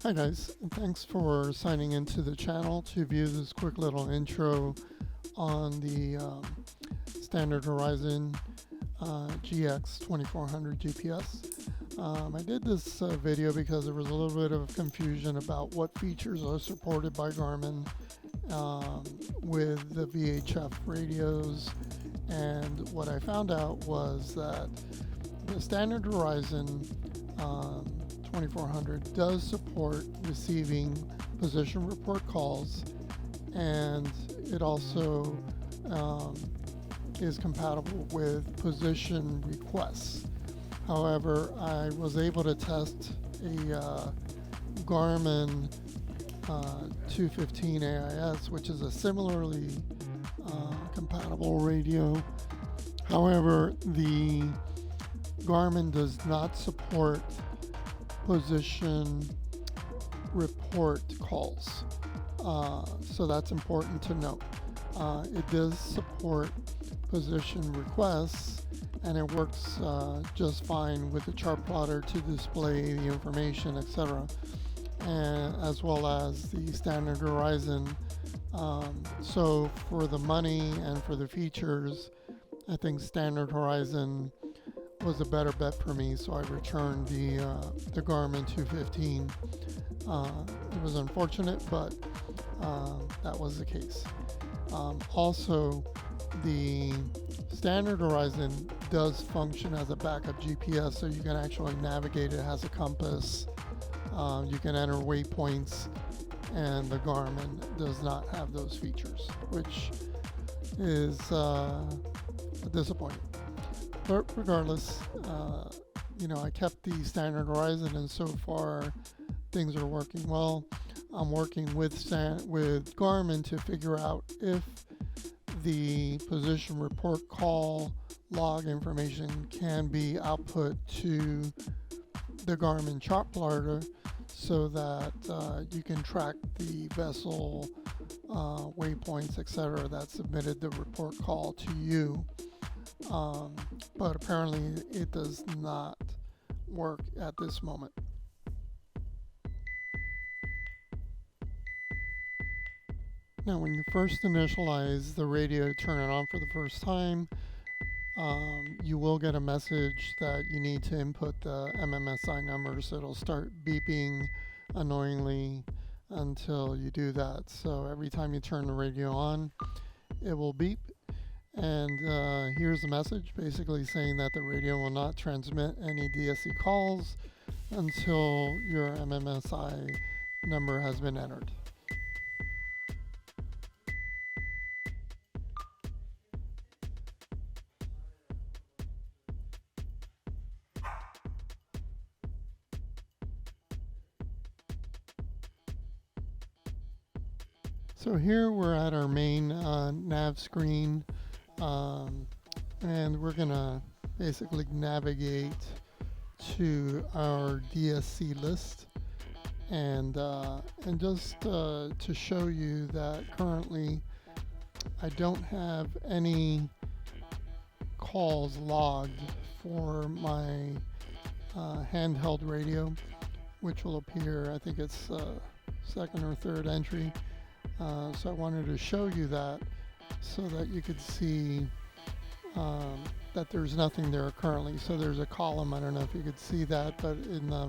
Hi guys, and thanks for signing into the channel to view this quick little intro on the standard Horizon GX2400GPS. I did this video because there was a little bit of confusion about what features are supported by Garmin with the VHF radios, and what I found out was that the standard Horizon 2400 does support receiving position report calls, and it also is compatible with position requests. However, I was able to test a Garmin 215 AIS, which is a similarly compatible radio. However, the Garmin does not support position report calls, so that's important to note. It does support position requests, and it works just fine with the chart plotter to display the information, etc., and as well as the standard Horizon. So for the money and for the features, I think standard Horizon was a better bet for me, so I returned the Garmin 215. It was unfortunate, but that was the case. Also, the standard Horizon does function as a backup GPS, so you can actually navigate. It has a compass. You can enter waypoints, and the Garmin does not have those features, which is disappointing. But regardless, I kept the standard Horizon, and so far things are working well. I'm working with Garmin to figure out if the position report call log information can be output to the Garmin chart plotter, so that you can track the vessel waypoints, etc., that submitted the report call to you. But apparently it does not work at this moment. Now, when you first initialize the radio, turn it on for the first time, you will get a message that you need to input the MMSI number, so it'll start beeping annoyingly until you do that. So every time you turn the radio on, it will beep. And here's a message basically saying that the radio will not transmit any DSC calls until your MMSI number has been entered. So here we're at our main nav screen, and we're gonna basically navigate to our DSC list, and just to show you that currently I don't have any calls logged for my handheld radio, which will appear, I think it's second or third entry. So I wanted to show you that so that you could see that there's nothing there currently. So there's a column, I don't know if you could see that, but in the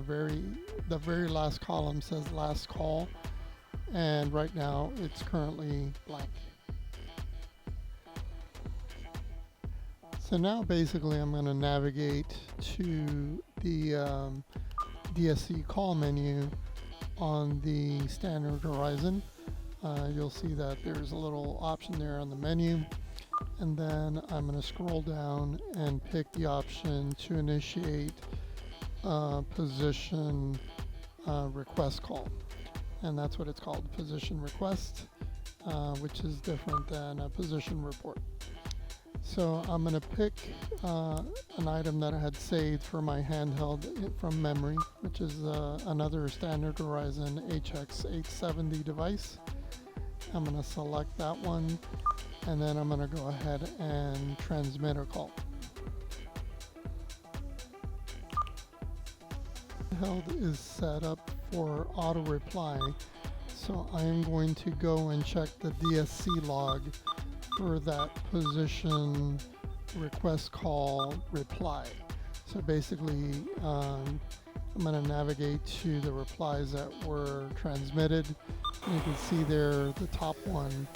very last column says last call, and right now it's currently blank. So now basically I'm going to navigate to the DSC call menu on the standard Horizon. You'll see that there's a little option there on the menu, and then I'm going to scroll down and pick the option to initiate position request call, and that's what it's called, position request, which is different than a position report. So I'm going to pick an item that I had saved for my handheld from memory, which is another standard Horizon HX870 device. I'm going to select that one, and then I'm going to go ahead and transmit a call. Handheld is set up for auto reply. So I am going to go and check the DSC log for that position request call reply. So basically, I'm going to navigate to the replies that were transmitted. And you can see there the top one,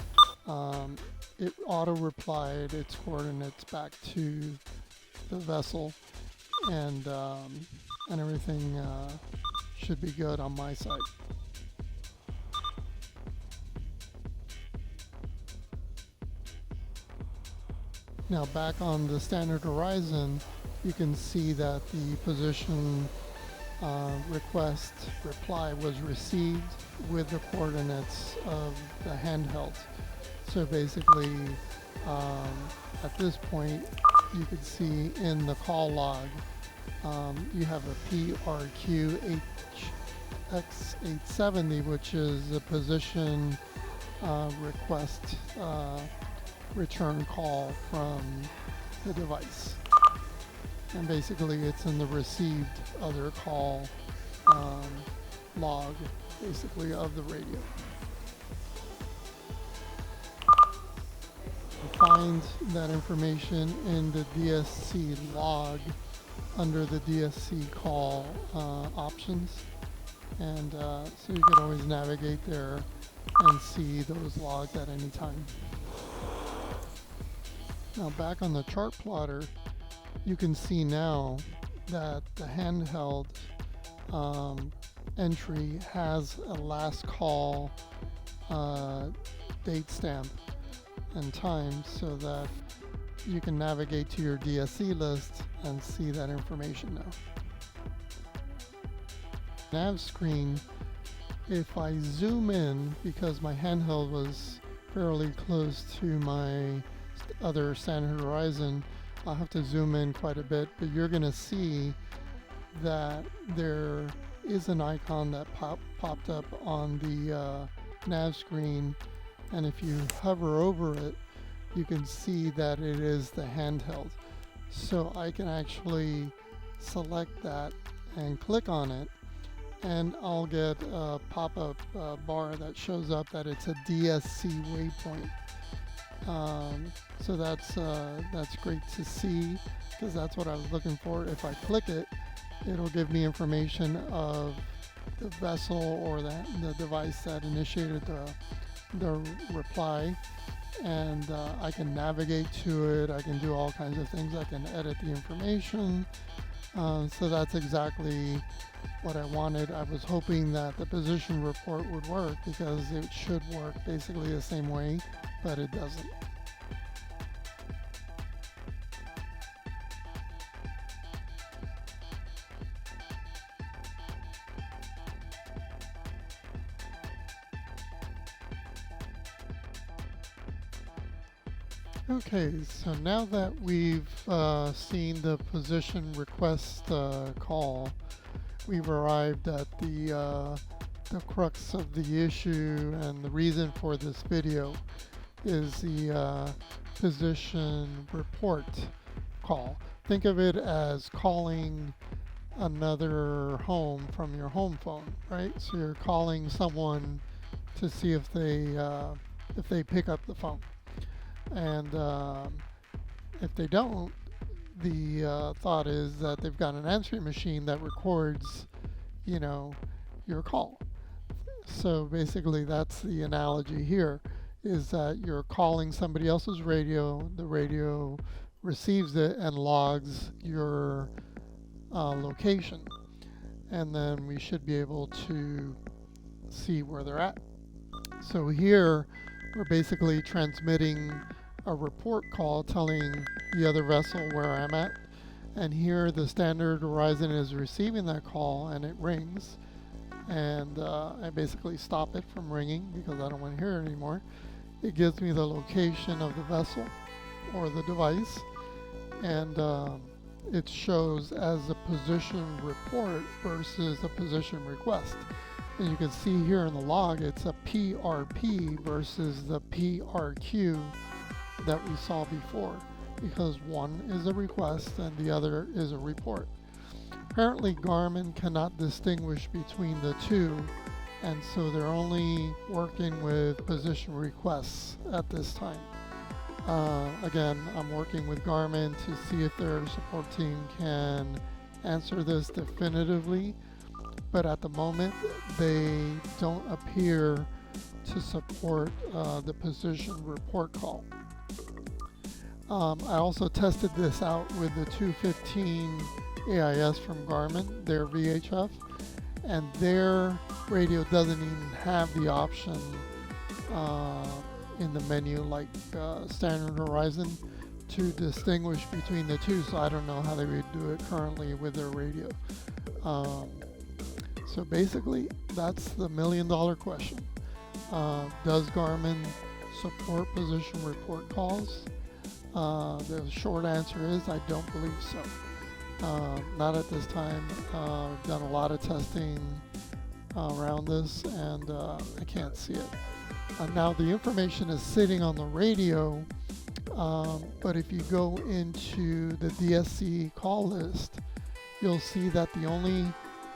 it auto replied its coordinates back to the vessel, and everything should be good on my side. Now back on the standard horizon, you can see that the position request reply was received with the coordinates of the handheld. So basically, at this point, you can see in the call log, you have a PRQ-HX870, which is the position request return call from the device. And basically it's in the received other call log, basically, of the radio. You'll find that information in the DSC log under the DSC call options. And so you can always navigate there and see those logs at any time. Now back on the chart plotter, you can see now that the handheld entry has a last call date stamp and time, so that you can navigate to your DSC list and see that information now. Nav screen, if I zoom in, because my handheld was fairly close to my other standard horizon, I'll have to zoom in quite a bit, but you're going to see that there is an icon that popped up on the nav screen, and if you hover over it, you can see that it is the handheld. So I can actually select that and click on it, and I'll get a pop-up bar that shows up that it's a DSC waypoint. So that's great to see, because that's what I was looking for. If I click it, it'll give me information of the vessel or the device that initiated the reply, and I can navigate to it. I can do all kinds of things. I can edit the information. So that's exactly what I wanted. I was hoping that the position report would work, because it should work basically the same way, but it doesn't. Okay, so now that we've seen the position request call, we've arrived at the crux of the issue, and the reason for this video is the position report call. Think of it as calling another home from your home phone, right? So you're calling someone to see if they pick up the phone. And if they don't, the thought is that they've got an answering machine that records, your call. So basically that's the analogy here, is that you're calling somebody else's radio, the radio receives it and logs your location, and then we should be able to see where they're at. So here we're basically transmitting a report call telling the other vessel where I'm at, and here the standard horizon is receiving that call, and it rings, and I basically stop it from ringing because I don't want to hear it anymore. It gives me the location of the vessel or the device, and it shows as a position report versus a position request. And you can see here in the log, it's a PRP versus the PRQ that we saw before, because one is a request and the other is a report. Apparently Garmin cannot distinguish between the two, and so they're only working with position requests at this time. Again, I'm working with Garmin to see if their support team can answer this definitively, but at the moment they don't appear to support the position report call. I also tested this out with the 215 AIS from Garmin, their VHF, and their radio doesn't even have the option in the menu like Standard Horizon to distinguish between the two, so I don't know how they would do it currently with their radio. So basically, that's the $1,000,000 question. Does Garmin support position report calls? The short answer is I don't believe so. Not at this time. I've done a lot of testing around this, and I can't see it. Now the information is sitting on the radio, but if you go into the DSC call list, you'll see that the only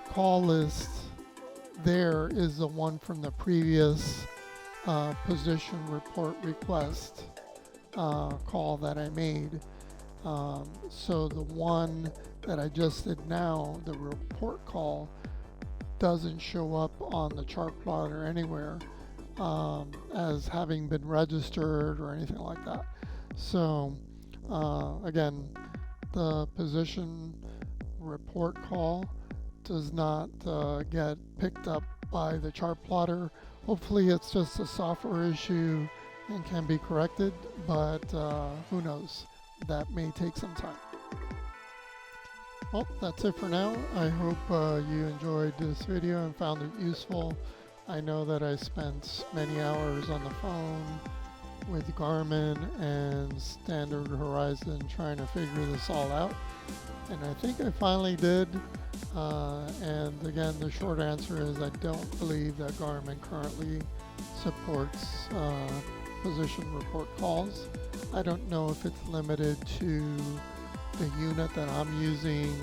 call list there is the one from the previous position report request call that I made. So the one that I just did now, the report call, doesn't show up on the chart plotter anywhere as having been registered or anything like that. So again, the position report call does not get picked up by the chart plotter. Hopefully it's just a software issue and can be corrected, but who knows, that may take some time. Well, that's it for now. I hope you enjoyed this video and found it useful. I know that I spent many hours on the phone with Garmin and Standard Horizon trying to figure this all out, and I think I finally did. And again, the short answer is I don't believe that Garmin currently supports position report calls. I don't know if it's limited to the unit that I'm using,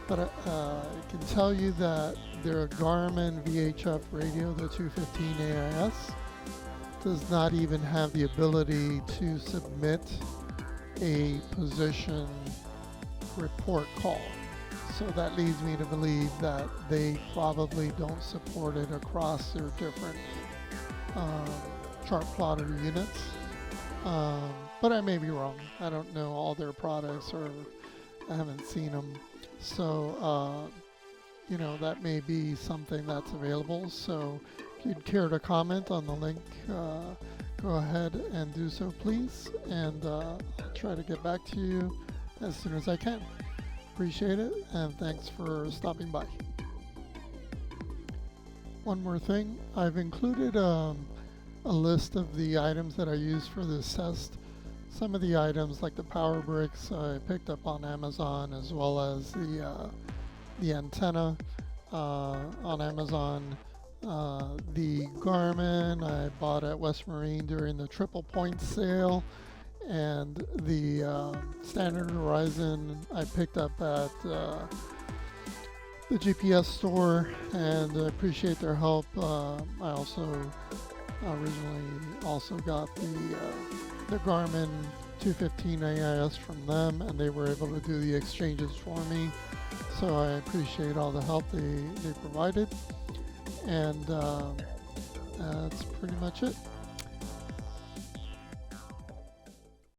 but I can tell you that their Garmin VHF radio, the 215 AIS, does not even have the ability to submit a position report call. So that leads me to believe that they probably don't support it across their different chart plotter units. But I may be wrong. I don't know all their products, or I haven't seen them. So, you know, that may be something that's available. So if you'd care to comment on the link, go ahead and do so, please. And I'll try to get back to you as soon as I can. Appreciate it, and thanks for stopping by. One more thing, I've included a list of the items that I used for this test. Some of the items, like the power bricks, I picked up on Amazon, as well as the antenna on Amazon. The Garmin I bought at West Marine during the Triple Point sale, and the Standard Horizon I picked up at the GPS store, and I appreciate their help. I also originally also got the Garmin 215 AIS from them, and they were able to do the exchanges for me, so I appreciate all the help they provided. And that's pretty much it.